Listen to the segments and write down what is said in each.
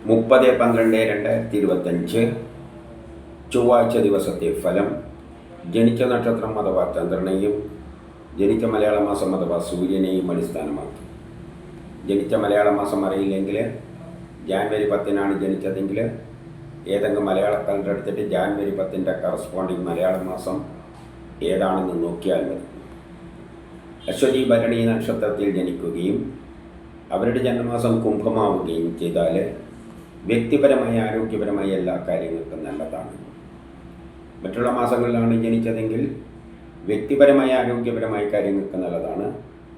30/12/2025 ചൊവ്വാഴ്ച ദിവസത്തെ ഫലം. ജനിച്ച നക്ഷത്രം അഥവാ ചന്ദ്രനെയും ജനിച്ച മലയാള മാസം അഥവാ സൂര്യനെയും അടിസ്ഥാനമാക്കി. ജനിച്ച മലയാള മാസം അറിയില്ലെങ്കിൽ ജാനുവരി 10 ജനിച്ചതെങ്കിൽ ഏതെങ്കിലും മലയാള കലണ്ടർ എടുത്തിട്ട് ജാനുവരി 10 കറസ്പോണ്ടിങ് മലയാള മാസം ഏതാണെന്ന് നോക്കിയാൽ മതി. അശ്വതി ഭരണി നക്ഷത്രത്തിൽ ജനിക്കുകയും അവരുടെ ജന്മമാസം കുംഭമാവുകയും ചെയ്താൽ വ്യക്തിപരമായി ആരോഗ്യപരമായി എല്ലാ കാര്യങ്ങൾക്കും നല്ലതാണ്. മറ്റുള്ള മാസങ്ങളിലാണ് ജനിച്ചതെങ്കിൽ വ്യക്തിപരമായ ആരോഗ്യപരമായ കാര്യങ്ങൾക്ക് നല്ലതാണ്.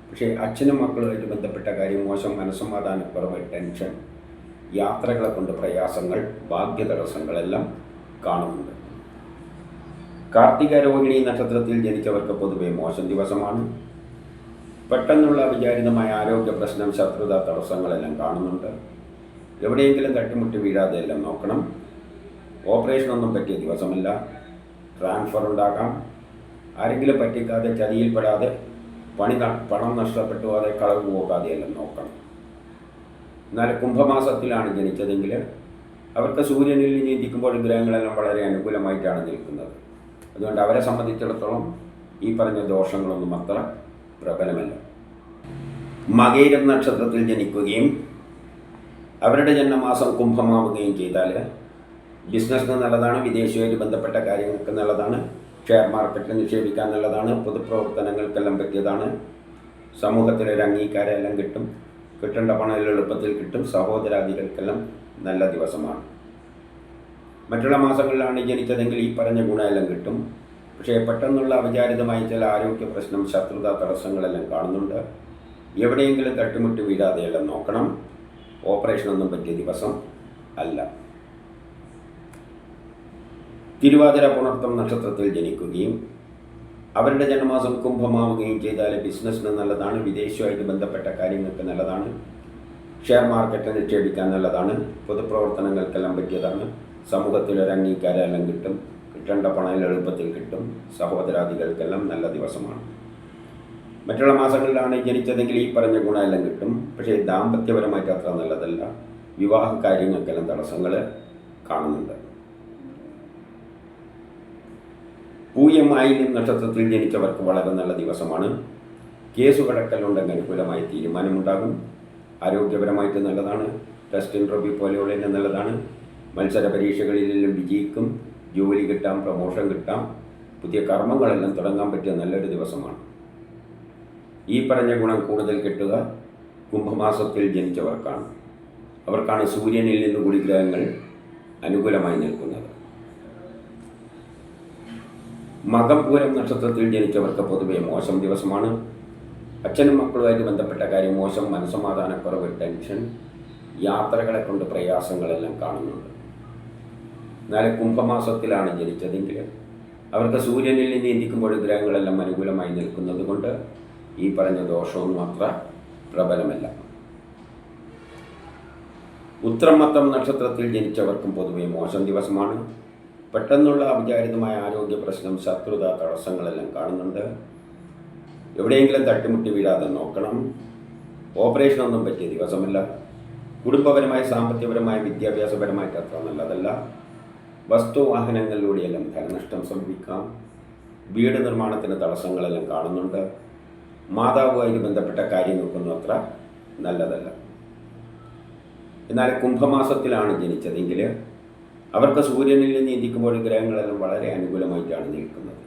പക്ഷേ അച്ഛനും മക്കളുമായിട്ട് ബന്ധപ്പെട്ട കാര്യം മോശം, മനസ്സമാധാനക്കുറവ്, ടെൻഷൻ, യാത്രകളെ കൊണ്ട് പ്രയാസങ്ങൾ, ഭാഗ്യതടസ്സങ്ങളെല്ലാം കാണുന്നുണ്ട്. കാർത്തിക രോഹിണി നക്ഷത്രത്തിൽ ജനിച്ചവർക്ക് പൊതുവെ മോശം ദിവസമാണ്. പെട്ടെന്നുള്ള അവിചാരിതമായ ആരോഗ്യ പ്രശ്നം, ശത്രുത, തടസ്സങ്ങളെല്ലാം കാണുന്നുണ്ട്. എവിടെയെങ്കിലും തട്ടിമുട്ടി വീഴാതെ എല്ലാം നോക്കണം. ഓപ്പറേഷനൊന്നും പറ്റിയ ദിവസമല്ല. ട്രാൻസ്ഫർ ഉണ്ടാകാം. ആരെങ്കിലും പറ്റിക്കാതെ, ചതിയിൽപ്പെടാതെ, പണം നഷ്ടപ്പെട്ടു അതെ കളവ് പോകാതെ എല്ലാം നോക്കണം. എന്നാൽ കുംഭമാസത്തിലാണ് ജനിച്ചതെങ്കിൽ അവർക്ക് സൂര്യനിൽ നീന്തിക്കുമ്പോൾ ഗ്രഹങ്ങളെല്ലാം വളരെ അനുകൂലമായിട്ടാണ് നിൽക്കുന്നത്. അതുകൊണ്ട് അവരെ സംബന്ധിച്ചിടത്തോളം ഈ പറഞ്ഞ ദോഷങ്ങളൊന്നും അത്ര പ്രബലമല്ല. മകയിരം നക്ഷത്രത്തിൽ ജനിക്കുകയും അവരുടെ ജന്മമാസം കുംഭമാവുകയും ചെയ്താൽ ബിസിനസ്സിന് നല്ലതാണ്, വിദേശവുമായിട്ട് ബന്ധപ്പെട്ട കാര്യങ്ങൾക്ക് നല്ലതാണ്, ഷെയർ മാർക്കറ്റിൽ നിക്ഷേപിക്കാൻ നല്ലതാണ്, പൊതുപ്രവർത്തനങ്ങൾക്കെല്ലാം പറ്റിയതാണ്, സമൂഹത്തിലൊരു അംഗീകാരമെല്ലാം കിട്ടും, കിട്ടേണ്ട പണം എളുപ്പത്തിൽ കിട്ടും, സഹോദരാദികൾക്കെല്ലാം നല്ല ദിവസമാണ്. മറ്റുള്ള മാസങ്ങളിലാണ് ജനിച്ചതെങ്കിൽ ഈ പറഞ്ഞ ഗുണമെല്ലാം കിട്ടും. പക്ഷേ പെട്ടെന്നുള്ള അവിചാരിതമായ ചില ആരോഗ്യ പ്രശ്നം, ശത്രുത, തടസ്സങ്ങളെല്ലാം കാണുന്നുണ്ട്. എവിടെയെങ്കിലും തട്ടിമുട്ടി വീഴാതെയെല്ലാം നോക്കണം. ഓപ്പറേഷനൊന്നും പറ്റിയ ദിവസം അല്ല. തിരുവാതിര പുണർത്തം നക്ഷത്രത്തിൽ ജനിക്കുകയും അവരുടെ ജന്മമാസം കുംഭമാവുകയും ചെയ്താൽ ബിസിനസ്സിന് നല്ലതാണ്, വിദേശവുമായിട്ട് ബന്ധപ്പെട്ട കാര്യങ്ങൾക്ക് നല്ലതാണ്, ഷെയർ മാർക്കറ്റിൽ നിക്ഷേപിക്കാൻ നല്ലതാണ്, പൊതുപ്രവർത്തനങ്ങൾക്കെല്ലാം പറ്റിയതാണ്, സമൂഹത്തിലൊരു അംഗീകാരമെല്ലാം കിട്ടും, കിട്ടേണ്ട പണം എളുപ്പത്തിൽ കിട്ടും, സഹോദരാദികൾക്കെല്ലാം നല്ല ദിവസമാണ്. മറ്റുള്ള മാസങ്ങളിലാണ് ജനിച്ചതെങ്കിൽ ഈ പറഞ്ഞ ഗുണമെല്ലാം കിട്ടും. പക്ഷേ ദാമ്പത്യപരമായിട്ട് അത്ര നല്ലതല്ല. വിവാഹ കാര്യങ്ങൾക്കെല്ലാം തടസ്സങ്ങൾ കാണുന്നുണ്ട്. പൂയം ആയില്യം നക്ഷത്രത്തിൽ ജനിച്ചവർക്ക് വളരെ നല്ല ദിവസമാണ്. കേസ് കടക്കലുണ്ടെങ്കിൽ അനുകൂലമായ തീരുമാനമുണ്ടാകും. ആരോഗ്യപരമായിട്ട് നല്ലതാണ്. ടെസ്റ്റ് ഇൻ്റർവ്യൂ പോലെയുള്ള നല്ലതാണ്. മത്സര പരീക്ഷകളിലെല്ലാം വിജയിക്കും. ജോലി കിട്ടാം, പ്രമോഷൻ കിട്ടാം, പുതിയ കർമ്മങ്ങളെല്ലാം തുടങ്ങാൻ പറ്റിയ നല്ലൊരു ദിവസമാണ്. ഈ പറഞ്ഞ ഗുണം കൂടുതൽ കിട്ടുക കുംഭമാസത്തിൽ ജനിച്ചവർക്കാണ്. അവർക്കാണ് സൂര്യനിൽ നിന്ന് കൂടി ഗ്രഹങ്ങൾ അനുകൂലമായി നിൽക്കുന്നത്. മകം പൂരം നക്ഷത്രത്തിൽ ജനിച്ചവർക്ക് പൊതുവെ മോശം ദിവസമാണ്. അച്ഛനും മക്കളുമായിട്ട് ബന്ധപ്പെട്ട കാര്യം മോശം, മനസ്സമാധാനക്കുറവ്, ടെൻഷൻ, യാത്രകളെ കൊണ്ട് പ്രയാസങ്ങളെല്ലാം കാണുന്നുണ്ട്. എന്നാൽ കുംഭമാസത്തിലാണ് ജനിച്ചതെങ്കിൽ അവർക്ക് സൂര്യനിൽ നീന്തിക്കുമ്പോൾ ഗ്രഹങ്ങളെല്ലാം അനുകൂലമായി നിൽക്കുന്നത് കൊണ്ട് ഈ പറഞ്ഞ ദോഷമൊന്നും അത്ര പ്രബലമല്ല. ഉത്രമത്തം നക്ഷത്രത്തിൽ ജനിച്ചവർക്കും പൊതുവെ മോശം ദിവസമാണ്. പെട്ടെന്നുള്ള അവിചാരിതമായ ആരോഗ്യ പ്രശ്നം, ശത്രുത, തടസ്സങ്ങളെല്ലാം കാണുന്നുണ്ട്. എവിടെയെങ്കിലും തട്ടിമുട്ടി വീഴാതെ നോക്കണം. ഓപ്പറേഷനൊന്നും പറ്റിയ ദിവസമല്ല. കുടുംബപരമായ, സാമ്പത്തികപരമായ, വിദ്യാഭ്യാസപരമായിട്ട് അത്ര നല്ലതല്ല. വസ്തുവാഹനങ്ങളിലൂടെയെല്ലാം ധനനഷ്ടം സംഭവിക്കാം. വീട് നിർമ്മാണത്തിന് തടസ്സങ്ങളെല്ലാം കാണുന്നുണ്ട്. മാതാവുമായിട്ട് ബന്ധപ്പെട്ട കാര്യങ്ങൾക്കൊന്നും അത്ര നല്ലതല്ല. എന്നാൽ കുംഭമാസത്തിലാണ് ജനിച്ചതെങ്കിൽ അവർക്ക് സൂര്യനിൽ നീന്തിക്കുമ്പോൾ ഗ്രഹങ്ങളെല്ലാം വളരെ അനുകൂലമായിട്ടാണ് നിൽക്കുന്നത്.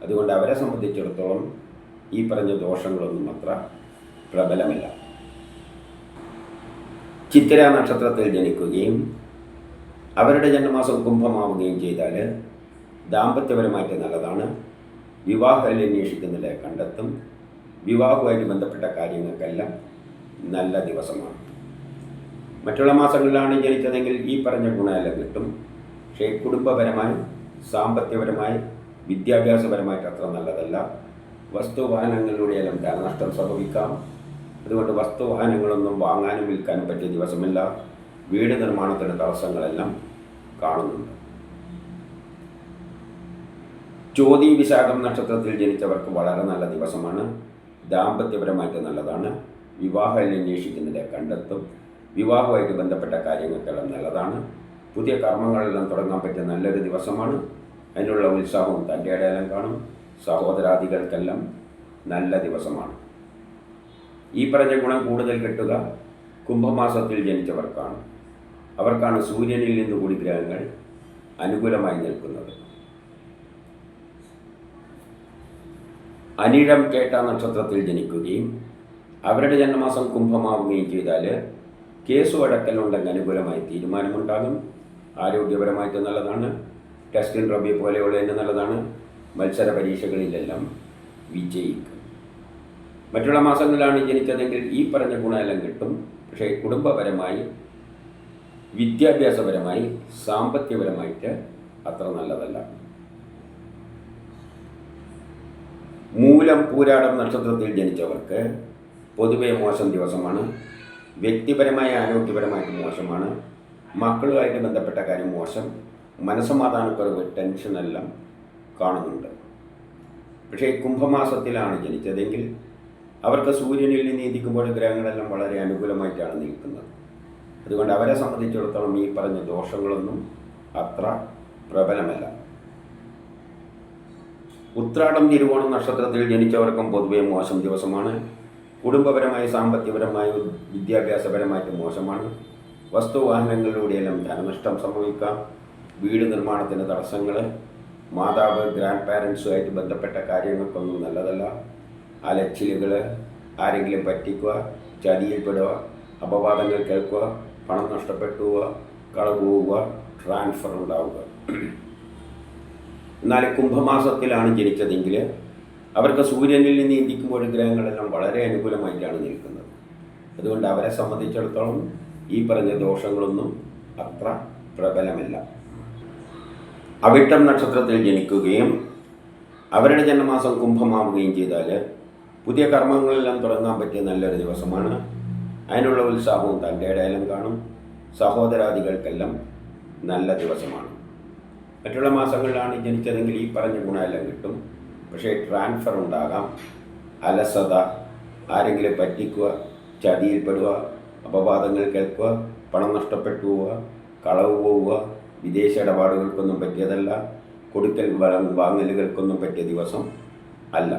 അതുകൊണ്ട് അവരെ സംബന്ധിച്ചിടത്തോളം ഈ പറഞ്ഞ ദോഷങ്ങളൊന്നും അത്ര പ്രബലമല്ല. ചിത്തിര നക്ഷത്രത്തിൽ ജനിക്കുകയും അവരുടെ ജന്മമാസം കുംഭമാവുകയും ചെയ്താൽ ദാമ്പത്യപരമായിട്ട് നല്ലതാണ്. വിവാഹം അന്വേഷിക്കുന്നതിലെ കണ്ടെത്തും. വിവാഹവുമായിട്ട് ബന്ധപ്പെട്ട കാര്യങ്ങൾക്കെല്ലാം നല്ല ദിവസമാണ്. മറ്റുള്ള മാസങ്ങളിലാണ് ജനിച്ചതെങ്കിൽ ഈ പറഞ്ഞ ഗുണമെല്ലാം കിട്ടും. പക്ഷേ കുടുംബപരമായി, സാമ്പത്തികപരമായി, വിദ്യാഭ്യാസപരമായിട്ട് അത്ര നല്ലതല്ല. വസ്തുവാഹനങ്ങളിലൂടെയെല്ലാം ധനനഷ്ടം സംഭവിക്കാം. അതുകൊണ്ട് വസ്തുവാഹനങ്ങളൊന്നും വാങ്ങാനും വിൽക്കാനും പറ്റിയ ദിവസമില്ല. വീട് നിർമ്മാണത്തിന് തടസ്സങ്ങളെല്ലാം കാണുന്നുണ്ട്. ചോതി വിശാഖം നക്ഷത്രത്തിൽ ജനിച്ചവർക്ക് വളരെ നല്ല ദിവസമാണ്. ദാമ്പത്യപരമായിട്ട് നല്ലതാണ്. വിവാഹം അന്വേഷിക്കുന്നതിനെ കണ്ടെത്തും. വിവാഹവുമായിട്ട് ബന്ധപ്പെട്ട കാര്യങ്ങൾക്കെല്ലാം നല്ലതാണ്. പുതിയ കർമ്മങ്ങളെല്ലാം തുടങ്ങാൻ പറ്റിയ നല്ലൊരു ദിവസമാണ്. അതിനുള്ള ഉത്സാഹവും തൻ്റെ ഇടയിലും കാണും. സഹോദരാദികൾക്കെല്ലാം നല്ല ദിവസമാണ്. ഈ പറഞ്ഞ ഗുണം കൂടുതൽ കിട്ടുക കുംഭമാസത്തിൽ ജനിച്ചവർക്കാണ്. അവർക്കാണ് സൂര്യനിൽ നിന്ന് കൂടി ഗ്രഹങ്ങൾ അനുകൂലമായി നിൽക്കുന്നത്. അനിഴം കേട്ട നക്ഷത്രത്തിൽ ജനിക്കുകയും അവരുടെ ജന്മമാസം കുംഭമാവുകയും ചെയ്താൽ കേസ് വഴക്കലുണ്ടെങ്കിൽ അനുകൂലമായി തീരുമാനമുണ്ടാകും. ആരോഗ്യപരമായിട്ട് നല്ലതാണ്. ടെസ്റ്റ് ഇന്റർവ്യൂ പോലെയുള്ളതിന് നല്ലതാണ്. മത്സര പരീക്ഷകളിലെല്ലാം വിജയിക്കും. മറ്റുള്ള മാസങ്ങളിലാണ് ജനിച്ചതെങ്കിൽ ഈ പറഞ്ഞ ഗുണമെല്ലാം കിട്ടും. പക്ഷേ കുടുംബപരമായി, വിദ്യാഭ്യാസപരമായി, സാമ്പത്തികപരമായിട്ട് അത്ര നല്ലതല്ല. മൂലം പൂരാടം നക്ഷത്രത്തിൽ ജനിച്ചവർക്ക് പൊതുവെ മോശം ദിവസമാണ്. വ്യക്തിപരമായ, ആരോഗ്യപരമായിട്ട് മോശമാണ്. മക്കളുമായിട്ട് ബന്ധപ്പെട്ട കാര്യം മോശം. മനസ്സമാധാനക്കുറവ്, ടെൻഷനെല്ലാം കാണുന്നുണ്ട്. പക്ഷേ കുംഭമാസത്തിലാണ് ജനിച്ചതെങ്കിൽ അവർക്ക് സൂര്യനിൽ നീതിക്കുമ്പോൾ ഗ്രഹങ്ങളെല്ലാം വളരെ അനുകൂലമായിട്ടാണ് നിൽക്കുന്നത്. അതുകൊണ്ട് അവരെ സംബന്ധിച്ചിടത്തോളം ഈ പറഞ്ഞ ദോഷങ്ങളൊന്നും അത്ര പ്രബലമല്ല. ഉത്രാടം തിരുവോണം നക്ഷത്രത്തിൽ ജനിച്ചവർക്കും പൊതുവെ മോശം ദിവസമാണ്. കുടുംബപരമായി, സാമ്പത്തികപരമായി, വിദ്യാഭ്യാസപരമായിട്ട് മോശമാണ്. വസ്തുവാഹനങ്ങളിലൂടെയെല്ലാം ധനനഷ്ടം സംഭവിക്കാം. വീട് നിർമ്മാണത്തിന് തടസ്സങ്ങൾ, മാതാവ്, ഗ്രാൻഡ് പാരൻസുമായിട്ട് ബന്ധപ്പെട്ട കാര്യങ്ങൾക്കൊന്നും നല്ലതല്ല. അലച്ചിലുകൾ, ആരെങ്കിലും പറ്റിക്കുക, ചതിയിൽപ്പെടുക, അപവാദങ്ങൾ കേൾക്കുക, പണം നഷ്ടപ്പെട്ടു പോവുക, കളവ് പോവുക, ട്രാൻസ്ഫർ ഉണ്ടാവുക. എന്നാൽ കുംഭമാസത്തിലാണ് ജനിച്ചതെങ്കിൽ അവർക്ക് സൂര്യനിൽ നിന്ന് ഇന്ത്യക്കുമ്പോൾ ഗ്രഹങ്ങളെല്ലാം വളരെ അനുകൂലമായിട്ടാണ് നിൽക്കുന്നത്. അതുകൊണ്ട് അവരെ സംബന്ധിച്ചിടത്തോളം ഈ പറഞ്ഞ ദോഷങ്ങളൊന്നും അത്ര പ്രബലമല്ല. അവിട്ടം നക്ഷത്രത്തിൽ ജനിക്കുകയും അവരുടെ ജന്മമാസം കുംഭമാവുകയും ചെയ്താൽ പുതിയ കർമ്മങ്ങളെല്ലാം തുടങ്ങാൻ പറ്റിയ നല്ലൊരു ദിവസമാണ്. അതിനുള്ള ഉത്സാഹവും തൻ്റെ ഇടയിലും കാണും. സഹോദരാദികൾക്കെല്ലാം നല്ല ദിവസമാണ്. മറ്റുള്ള മാസങ്ങളിലാണ് ജനിച്ചതെങ്കിൽ ഈ പറഞ്ഞ ഗുണമെല്ലാം കിട്ടും. പക്ഷേ ട്രാൻസ്ഫർ ഉണ്ടാകാം, അലസത, ആരെങ്കിലും പറ്റിക്കുക, ചതിയിൽപ്പെടുക, അപവാദങ്ങൾ കേൾക്കുക, പണം നഷ്ടപ്പെട്ടു പോവുക, കളവ് പോവുക, വിദേശ ഇടപാടുകൾക്കൊന്നും പറ്റിയതല്ല. കൊടുക്കൽ വാങ്ങലുകൾക്കൊന്നും പറ്റിയ ദിവസം അല്ല.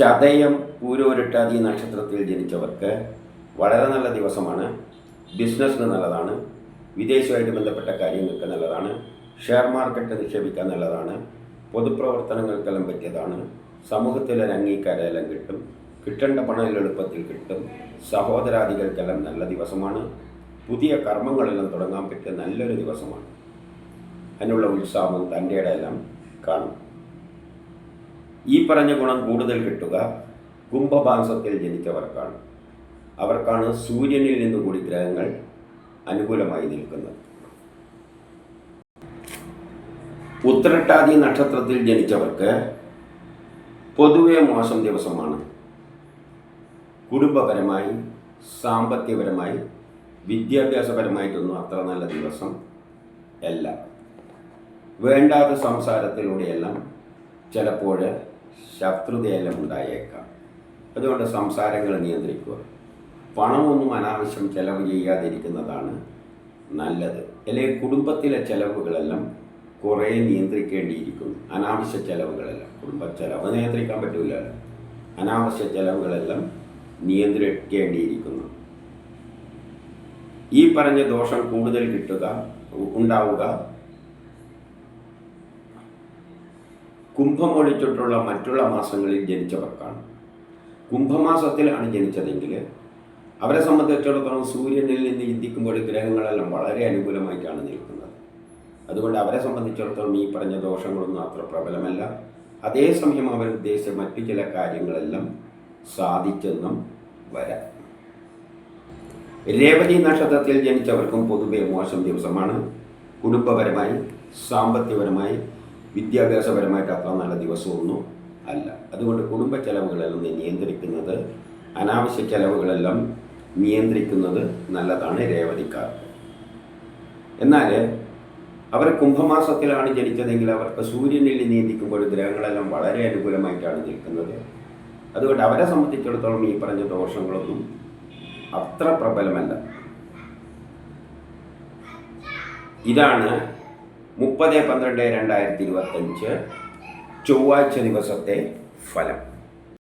ചതയം പൂരോരുട്ടാതി നക്ഷത്രത്തിൽ ജനിച്ചവർക്ക് വളരെ നല്ല ദിവസമാണ്. ബിസിനസ്സിന് നല്ലതാണ്. വിദേശവുമായിട്ട് ബന്ധപ്പെട്ട കാര്യങ്ങൾക്ക് നല്ലതാണ്. ഷെയർ മാർക്കറ്റ് നിക്ഷേപിക്കാൻ നല്ലതാണ്. പൊതുപ്രവർത്തനങ്ങൾക്കെല്ലാം പറ്റിയതാണ്. സമൂഹത്തിലൊരു അംഗീകാരമെല്ലാം കിട്ടും. കിട്ടേണ്ട പണം എളുപ്പത്തിൽ കിട്ടും. സഹോദരാദികൾക്കെല്ലാം നല്ല ദിവസമാണ്. പുതിയ കർമ്മങ്ങളെല്ലാം തുടങ്ങാൻ പറ്റിയ നല്ലൊരു ദിവസമാണ്. അതിനുള്ള ഉത്സാഹവും തൻ്റെ ഇടയെല്ലാം കാണും. ഈ പറഞ്ഞ ഗുണം കൂടുതൽ കിട്ടുക കുംഭമാസത്തിൽ ജനിച്ചവർക്കാണ്. അവർക്കാണ് സൂര്യനിൽ നിന്ന് കൂടി ഗ്രഹങ്ങൾ അനുകൂലമായി നിൽക്കുന്നത്. ഉത്രട്ടാതി നക്ഷത്രത്തിൽ ജനിച്ചവർക്ക് പൊതുവെ മോശം ദിവസമാണ്. കുടുംബപരമായി, സാമ്പത്തികപരമായി, വിദ്യാഭ്യാസപരമായിട്ടൊന്നും അത്ര നല്ല ദിവസം അല്ല. വേണ്ടാത്ത സംസാരത്തിലൂടെയെല്ലാം ചിലപ്പോൾ ശത്രുതയെല്ലാം ഉണ്ടായേക്കാം. അതുകൊണ്ട് സംസാരങ്ങൾ നിയന്ത്രിക്കുക. പണമൊന്നും അനാവശ്യം ചെലവ് ചെയ്യാതിരിക്കുന്നതാണ് നല്ലത്. അല്ലെങ്കിൽ കുടുംബത്തിലെ ചെലവുകളെല്ലാം കുറേ നിയന്ത്രിക്കേണ്ടിയിരിക്കുന്നു. അനാവശ്യ ചെലവുകളെല്ലാം, കുടുംബ ചെലവ് നിയന്ത്രിക്കാൻ പറ്റില്ലല്ലോ, അനാവശ്യ ചെലവുകളെല്ലാം നിയന്ത്രിക്കേണ്ടിയിരിക്കുന്നു. ഈ പറഞ്ഞ ദോഷം കൂടുതൽ ഉണ്ടാവുക കുംഭമൊഴിച്ചിട്ടുള്ള മറ്റുള്ള മാസങ്ങളിൽ ജനിച്ചവർക്കാണ്. കുംഭമാസത്തിലാണ് ജനിച്ചതെങ്കിൽ അവരെ സംബന്ധിച്ചിടത്തോളം സൂര്യനിൽ നിന്ന് ചിന്തിക്കുമ്പോൾ ഗ്രഹങ്ങളെല്ലാം വളരെ അനുകൂലമായിട്ടാണ് നിൽക്കുന്നത്. അതുകൊണ്ട് അവരെ സംബന്ധിച്ചിടത്തോളം ഈ പറഞ്ഞ ദോഷങ്ങളൊന്നും അത്ര പ്രബലമല്ല. അതേസമയം അവർ ഉദ്ദേശിച്ച മറ്റു ചില കാര്യങ്ങളെല്ലാം സാധിച്ചെന്നും വരാം. രേവതി നക്ഷത്രത്തിൽ ജനിച്ചവർക്കും പൊതുവെ മോശം ദിവസമാണ്. കുടുംബപരമായി, സാമ്പത്തികപരമായി, വിദ്യാഭ്യാസപരമായിട്ട് അത്ര നല്ല ദിവസമൊന്നും അല്ല. അതുകൊണ്ട് കുടുംബ ചെലവുകളെല്ലാം നിയന്ത്രിക്കുന്നത്, അനാവശ്യ ചെലവുകളെല്ലാം നിയന്ത്രിക്കുന്നത് നല്ലതാണ് രേവതിക്കാർക്ക്. എന്നാൽ അവർ കുംഭമാസത്തിലാണ് ജനിച്ചതെങ്കിൽ അവർക്ക് സൂര്യനിൽ നിയന്ത്രിക്കുമ്പോൾ ഗ്രഹങ്ങളെല്ലാം വളരെ അനുകൂലമായിട്ടാണ് നിൽക്കുന്നത്. അതുകൊണ്ട് അവരെ സംബന്ധിച്ചിടത്തോളം ഈ പറഞ്ഞ ദോഷങ്ങളൊന്നും അത്ര പ്രബലമല്ല. ഇതാണ് 30/12/2025 ചൊവ്വാഴ്ച ദിവസത്തെ ഫലം.